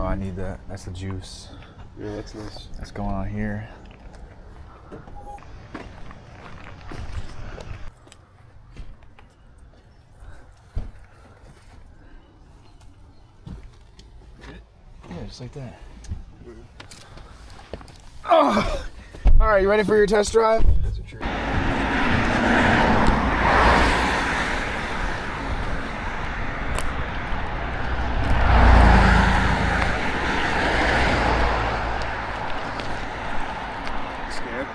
Oh, I need that. That's the juice. Yeah, that's nice. That's going on here. Yeah, just like that. Oh! All right, you ready for your test drive? That's a treat. Scared?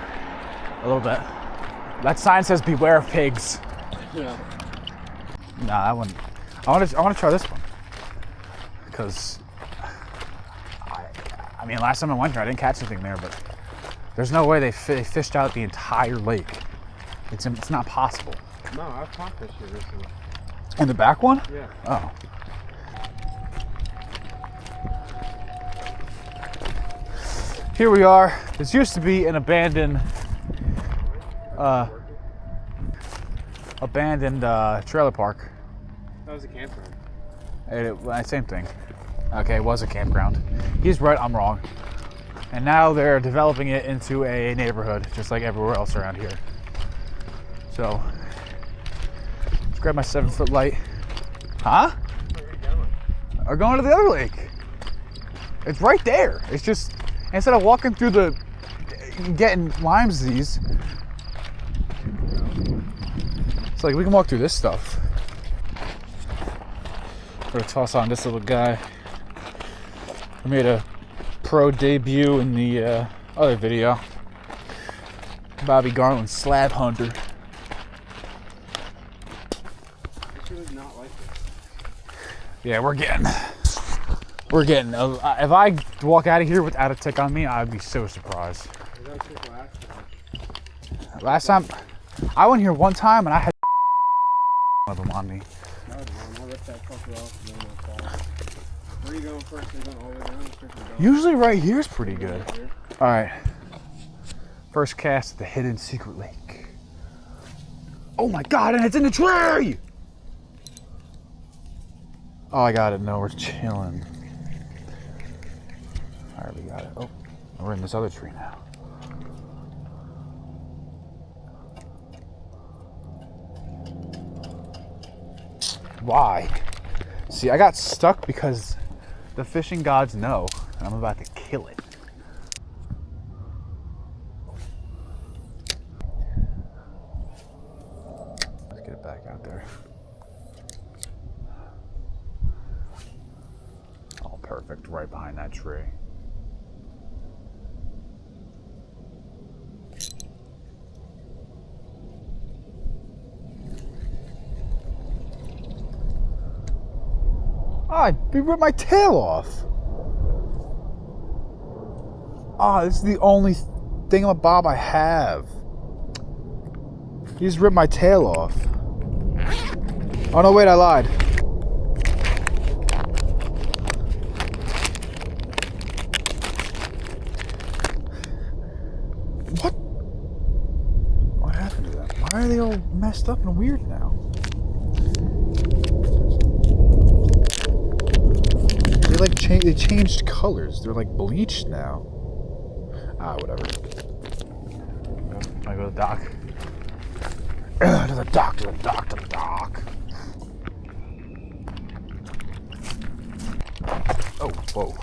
A little bit. That sign says beware of pigs. Yeah. Nah, that one. I want to try this one. Because I mean, last time I went here, I didn't catch anything there, but there's no way they fished out the entire lake. It's not possible. No, I've caught fish here recently. In the back one? Yeah. Oh. Here we are. This used to be an abandoned trailer park. That was a campground. Same thing. Okay, it was a campground. He's right, I'm wrong. And now they're developing it into a neighborhood, just like everywhere else around here. So, let's grab my 7-foot light. Huh? Where are you going? We're going to the other lake. It's right there. It's just, instead of walking through getting Lyme disease, it's like we can walk through this stuff. I'm gonna toss on this little guy. I made a pro debut in the other video. Bobby Garland slab hunter. It's really not like this. Yeah, we're getting. If I walk out of here without a tick on me, I'd be so surprised. I got a tick last time. Last time, I went here one time and I had one of them on me. That was wrong. I'll rip that fucker off and then I'll fall. Where are you going first? Are you going all the way down? Usually right here is pretty good. All right. First cast at the hidden secret lake. Oh my God, and it's in the tree! Oh, I got it. No, we're chilling. All right, we got it. Oh, we're in this other tree now. Why? See, I got stuck because the fishing gods know I'm about to kill it. Let's get it back out there. Oh, perfect. Right behind that tree. Oh, he ripped my tail off. Oh, this is the only thingamabob I have. He just ripped my tail off. Oh no, wait, I lied. What? What happened to them? Why are they all messed up and weird now? They changed colors. They're like bleached now. Ah, whatever. I go to the dock. To the dock, to the dock, to the dock. Oh, whoa.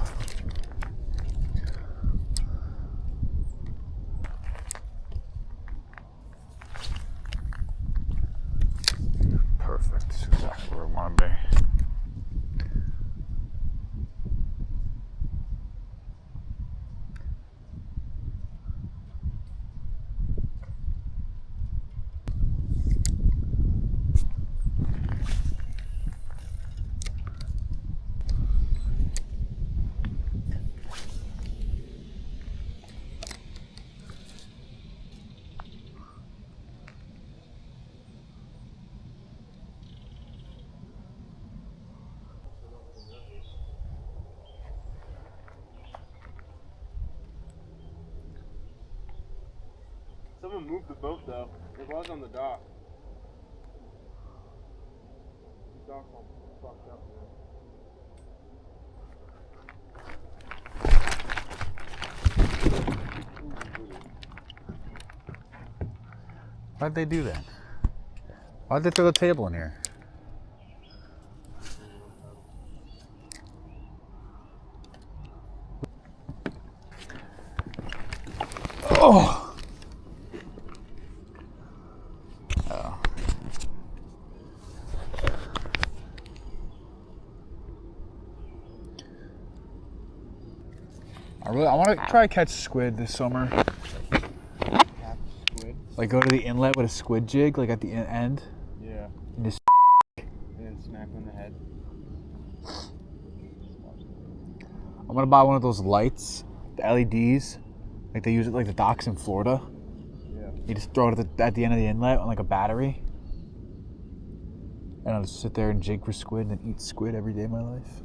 Perfect. Exactly where I want to be. Someone moved the boat though. It was on the dock. The dock's all fucked up, man. Why'd they do that? Why'd they throw the table in here? Oh! Oh. I want to try to catch squid this summer. Catch squid? Like go to the inlet with a squid jig, like at the end. Yeah. And just And then smack on the head. I'm gonna buy one of those lights, the LEDs, like they use it like the docks in Florida. Yeah. You just throw it at the end of the inlet on like a battery. And I'll just sit there and jig for squid and eat squid every day of my life.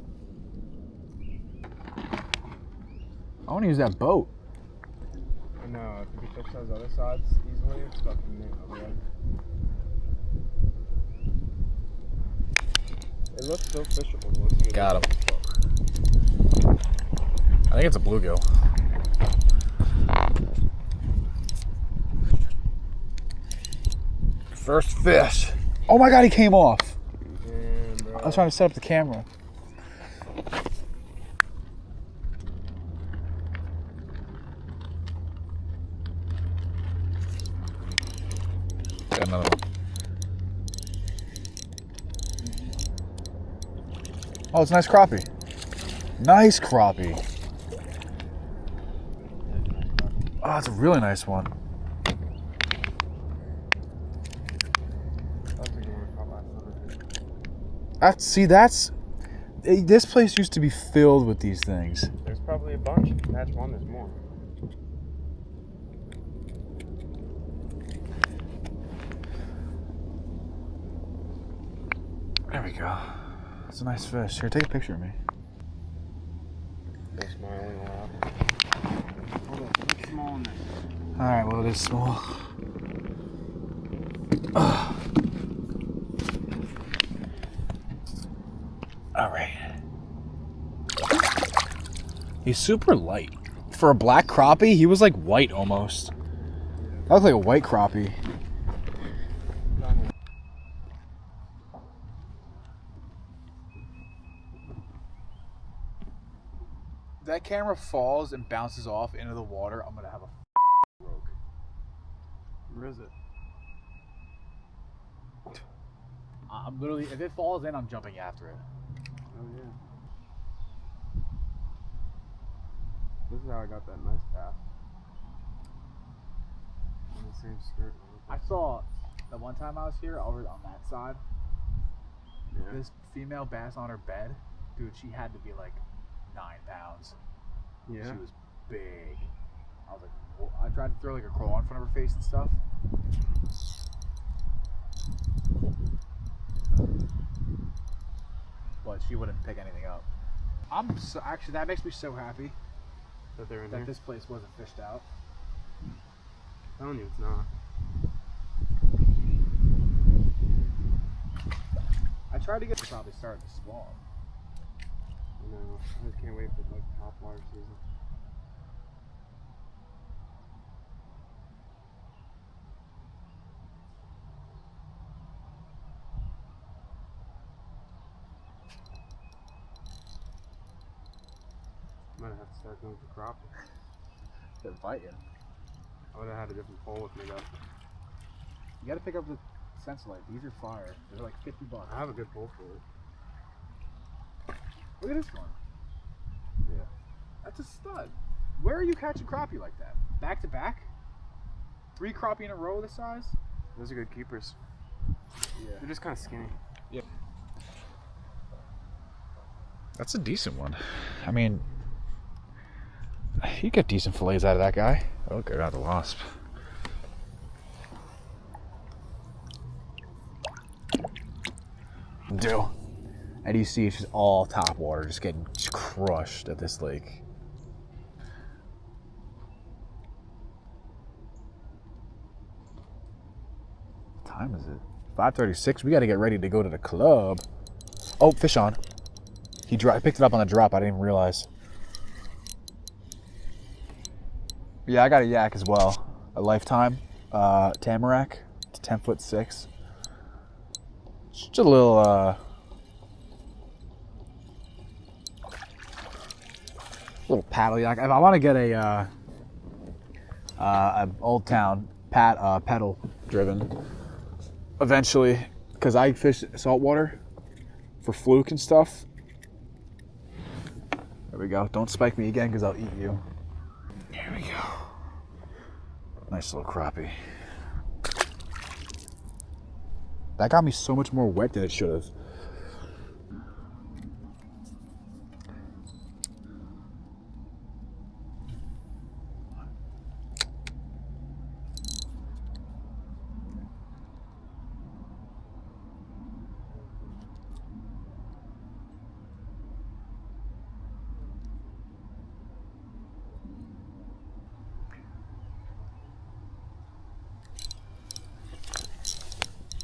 I want to use that boat. I know, if you can fish those other sides easily, it's fucking neat over there. It looks so fishable. Let's get Got him. I think it's a bluegill. First fish. Oh my god, he came off. Damn, bro. I was trying to set up the camera. Got another one. Oh, it's a nice crappie. Nice crappie. Oh, it's a really nice one. This place used to be filled with these things. There's probably a bunch. If you catch one, there's more. There we go. That's a nice fish. Here, take a picture of me. They're smiling a lot. Hold on, it's small in there. Alright, well, it is small. Alright. He's super light. For a black crappie, he was like white almost. That looked like a white crappie. If that camera falls and bounces off into the water, I'm gonna have a stroke. Where is it? I'm literally, if it falls in, I'm jumping after it. Oh yeah. This is how I got that nice bass. On the same skirt. I saw the one time I was here over on that side. Yeah. This female bass on her bed, dude, she had to be like 9 pounds. Yeah. She was big. I was like, whoa. I tried to throw like a claw in front of her face and stuff. But she wouldn't pick anything up. Actually, that makes me so happy That they're in that here? this place wasn't fished out. I'm telling you, it's not. I tried to get to probably start to spawn. No, I just can't wait for like top water season. Might have to start going for crappie. They're biting. I would have had a different pole with me though. You gotta pick up the Sensolite. These are fire. They're like $50. I have a good pole for it. Look at this one. Yeah. That's a stud. Where are you catching crappie like that? Back to back? 3 crappie in a row this size? Those are good keepers. Yeah. They're just kind of skinny. Yep. That's a decent one. I mean, you get decent fillets out of that guy. Oh, look, I got the wasp. Do. And you see it's just all top water, just getting crushed at this lake. What time is it? 5:36. We got to get ready to go to the club. Oh, fish on. He picked it up on the drop. I didn't even realize. Yeah, I got a yak as well. A Lifetime Tamarack. 10'6". Just a little paddle. Like if I want to get a Old Town pedal driven eventually, because I fish saltwater for fluke and stuff. There we go. Don't spike me again because I'll eat you. Here we go. Nice little crappie. That got me so much more wet than it should have.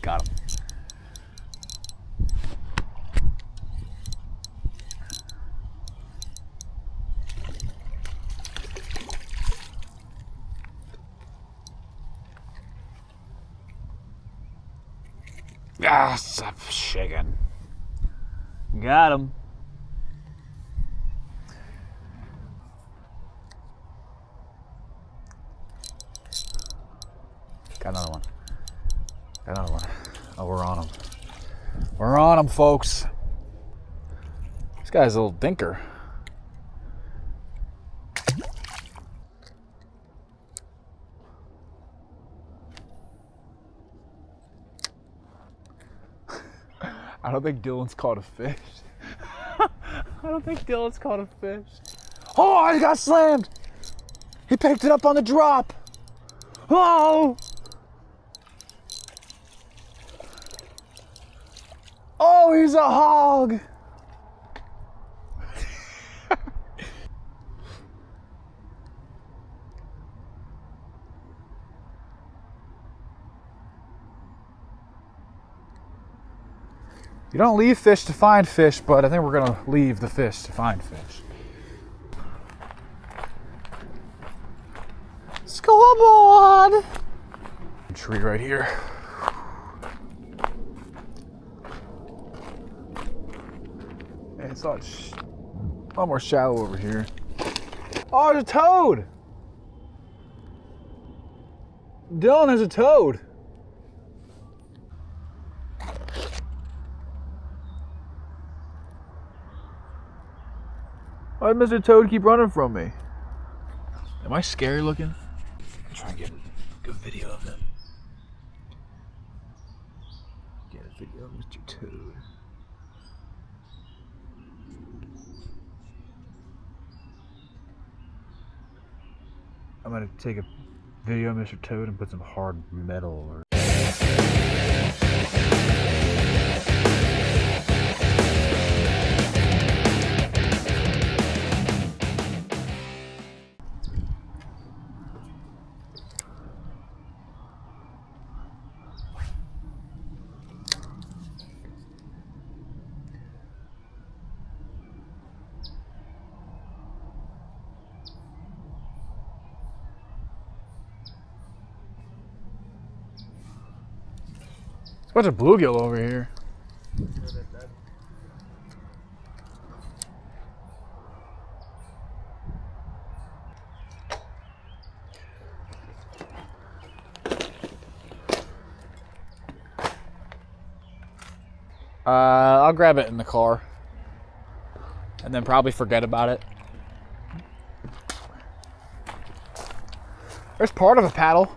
Got him. Ah, stop shaking. Got him. Got another one. Got another one. Oh, we're on him. We're on him, folks. This guy's a little dinker. I don't think Dylan's caught a fish. I don't think Dylan's caught a fish. Oh, I got slammed. He picked it up on the drop. Oh! Oh, he's a hog. You don't leave fish to find fish, but I think we're gonna leave the fish to find fish. Scoreboard! Tree right here. And it's a lot more shallow over here. Oh, there's a toad! Dylan, there's a toad. Why did Mr. Toad keep running from me? Am I scary looking? I'm trying to get a good video of him. Get a video of Mr. Toad. I'm gonna take a video of Mr. Toad and put some hard metal or bunch of bluegill over here. I'll grab it in the car and then probably forget about it. There's part of a paddle.